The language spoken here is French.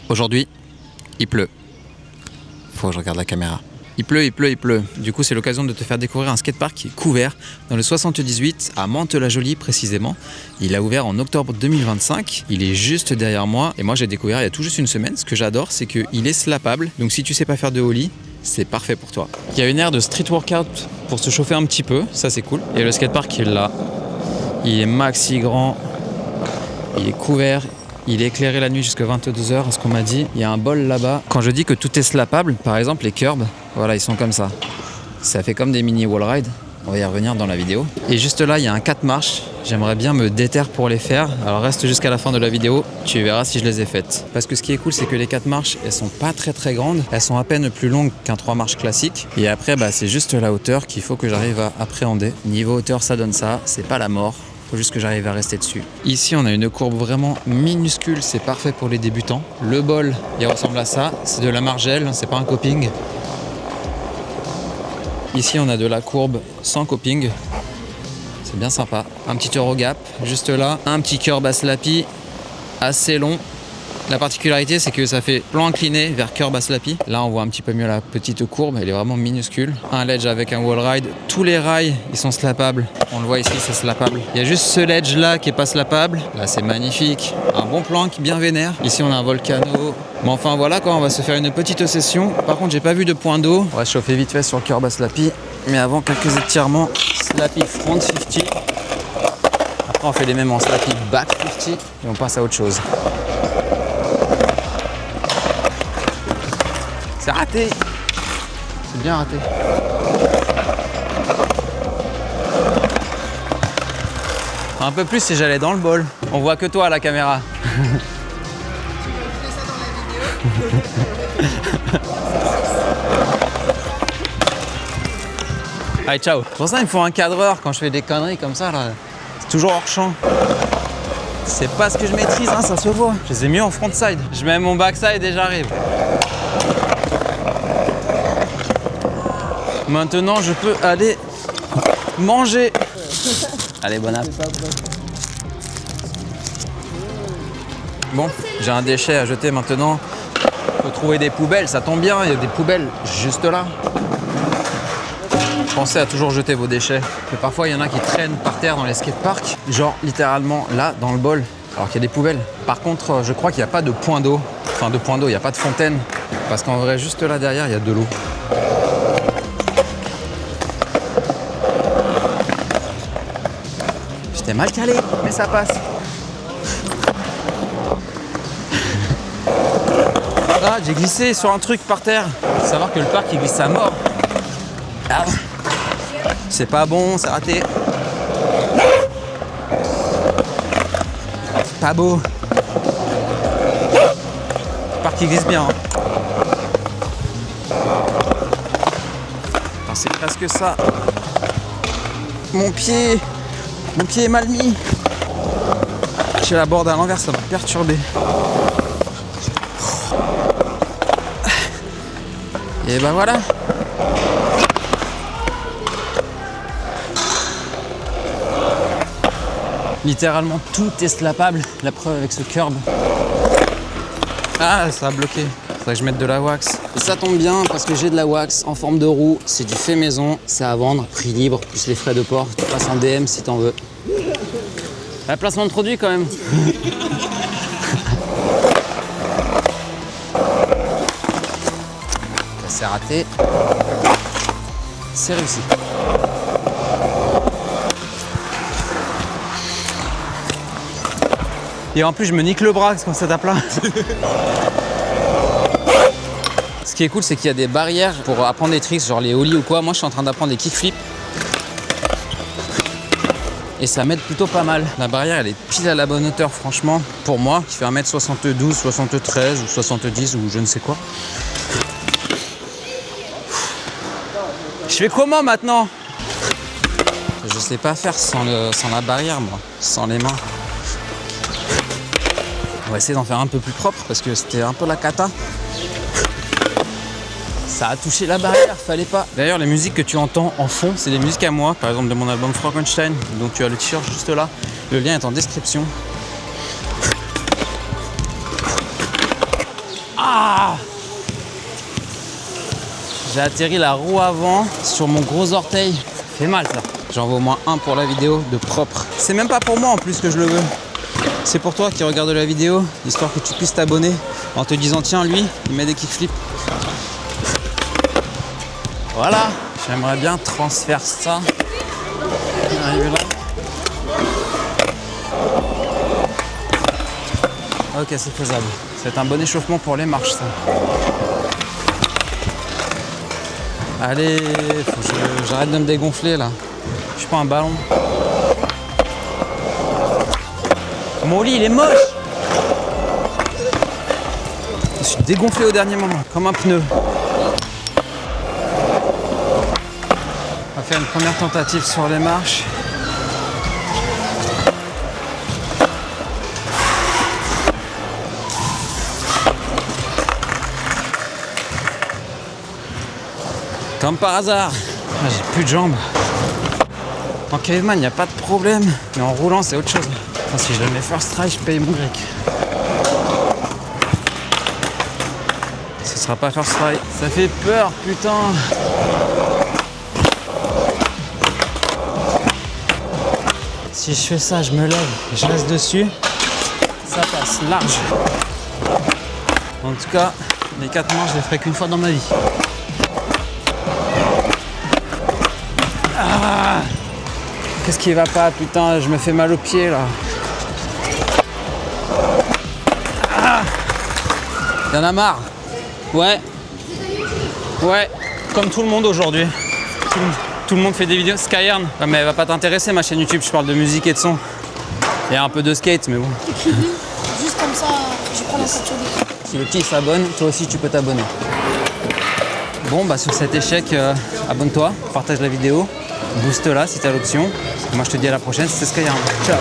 Aujourd'hui, il pleut. Faut que je regarde la caméra. Il pleut, il pleut, il pleut. Du coup, c'est l'occasion de te faire découvrir un skatepark qui est couvert dans le 78 à Mantes-la-Jolie précisément. Il a ouvert en octobre 2025. Il est juste derrière moi. Et moi, j'ai découvert il y a tout juste une semaine. Ce que j'adore, c'est qu'il est slappable. Donc, si tu sais pas faire de ollie, c'est parfait pour toi. Il y a une aire de street workout pour se chauffer un petit peu. Ça, c'est cool. Et le skatepark, il est là. Il est maxi grand. Il est couvert. Il est éclairé la nuit jusqu'à 22h, à ce qu'on m'a dit. Il y a un bol là-bas. Quand je dis que tout est slappable, par exemple les curbs, voilà, ils sont comme ça. Ça fait comme des mini wall rides. On va y revenir dans la vidéo. Et juste là, il y a un 4 marches. J'aimerais bien me déterre pour les faire. Alors reste jusqu'à la fin de la vidéo, tu verras si je les ai faites. Parce que ce qui est cool, c'est que les 4 marches, elles sont pas très grandes. Elles sont à peine plus longues qu'un 3 marches classique. Et après, c'est juste la hauteur qu'il faut que j'arrive à appréhender. Niveau hauteur, ça donne ça. C'est pas la mort. Faut juste que j'arrive à rester dessus. Ici, on a une courbe vraiment minuscule. C'est parfait pour les débutants. Le bol, il ressemble à ça. C'est de la margelle, c'est pas un coping. Ici, on a de la courbe sans coping. C'est bien sympa. Un petit Eurogap, juste là. Un petit curb à slappy, assez long. La particularité, c'est que ça fait plan incliné vers curb à slappy. Là, on voit un petit peu mieux la petite courbe. Elle est vraiment minuscule. Un ledge avec un wall ride. Tous les rails, ils sont slappables. On le voit ici, c'est slappable. Il y a juste ce ledge là qui est pas slappable. Là, c'est magnifique. Un bon plank, bien vénère. Ici, on a un volcano. Mais enfin, voilà quoi, on va se faire une petite session. Par contre, j'ai pas vu de point d'eau. On va chauffer vite fait sur le curb à slappy. Mais avant, quelques étirements. Slappy front 50. Après, on fait les mêmes en slappy back 50. Et on passe à autre chose. C'est raté. C'est bien raté. Un peu plus si j'allais dans le bol. On voit que toi à la caméra. Allez, ciao. Pour ça, il me faut un cadreur quand je fais des conneries comme ça. Là. C'est toujours hors champ. C'est pas ce que je maîtrise, hein, ça se voit. Je les ai mis en frontside. Je mets mon backside et j'arrive. Maintenant, je peux aller manger. Allez, bon app. Bon, j'ai un déchet à jeter maintenant. Faut trouver des poubelles, ça tombe bien, il y a des poubelles juste là. Pensez à toujours jeter vos déchets. Mais parfois, il y en a qui traînent par terre dans les skateparks. Genre, littéralement, là, dans le bol. Alors qu'il y a des poubelles. Par contre, je crois qu'il n'y a pas de point d'eau. Enfin, de point d'eau, il n'y a pas de fontaine. Parce qu'en vrai, juste là derrière, il y a de l'eau. J'étais mal calé, mais ça passe. Ah, j'ai glissé sur un truc par terre. Faut savoir que le parc, il glisse à mort. Ah. C'est pas bon, c'est raté. C'est pas beau. Le parc, il glisse bien. Hein. Enfin, c'est presque ça. Mon pied est mal mis. J'ai la board à l'envers, ça va me perturber. Et ben voilà. Littéralement tout est slappable. La preuve avec ce curb. Ah, ça a bloqué. Faudrait que je mette de la wax. Et ça tombe bien parce que j'ai de la wax en forme de roue. C'est du fait maison. C'est à vendre. Prix libre plus les frais de port. Tu passes en DM si t'en veux. La placement de produit quand même. C'est raté. C'est réussi. Et en plus, je me nique le bras quand ça tape là. Ce qui est cool, c'est qu'il y a des barrières pour apprendre des tricks, genre les ollies ou quoi. Moi, je suis en train d'apprendre des kickflips. Et ça m'aide plutôt pas mal. La barrière, elle est pile à la bonne hauteur, franchement. Pour moi, qui fait 1m72, 73 ou 70 ou je ne sais quoi. Je fais comment maintenant? Je sais pas faire sans la barrière, moi. Sans les mains. On va essayer d'en faire un peu plus propre parce que c'était un peu la cata. Ça a touché la barrière, fallait pas. D'ailleurs, les musiques que tu entends en fond, c'est des musiques à moi. Par exemple, de mon album Frankenstein. Donc tu as le t-shirt juste là. Le lien est en description. Ah! J'ai atterri la roue avant sur mon gros orteil. Ça fait mal ça. J'en veux au moins un pour la vidéo de propre. C'est même pas pour moi en plus que je le veux. C'est pour toi qui regarde la vidéo, histoire que tu puisses t'abonner en te disant tiens lui, il met des kickflips. Voilà, j'aimerais bien transférer ça. Arrive là. Ok, c'est faisable. C'est un bon échauffement pour les marches ça. Allez, faut que j'arrête de me dégonfler là. Je suis pas un ballon. Mon lit il est moche. Je suis dégonflé au dernier moment, comme un pneu. On va faire une première tentative sur les marches. Comme par hasard, j'ai plus de jambes. En caveman, il n'y a pas de problème, mais en roulant, c'est autre chose. Enfin, si je le mets first try, je paye mon grec. Ce sera pas first try. Ça fait peur, putain. Si je fais ça, je me lève et je reste dessus, ça passe large. En tout cas, les 4 manches, je les ferai qu'une fois dans ma vie. Ah, qu'est-ce qui va pas, putain, je me fais mal aux pieds là. Ah, y'en a marre. Ouais. Ouais, comme tout le monde aujourd'hui. Tout le monde fait des vidéos. Skyern, ah, mais elle va pas t'intéresser ma chaîne YouTube, je parle de musique et de son. Il y a un peu de skate, mais bon. Juste comme ça, je prends la capture d'écran. Si les petits s'abonnent, toi aussi tu peux t'abonner. Bon, bah sur cet échec, abonne-toi, partage la vidéo, booste-la si t'as l'option. Moi je te dis à la prochaine, c'était Skyern. Ciao.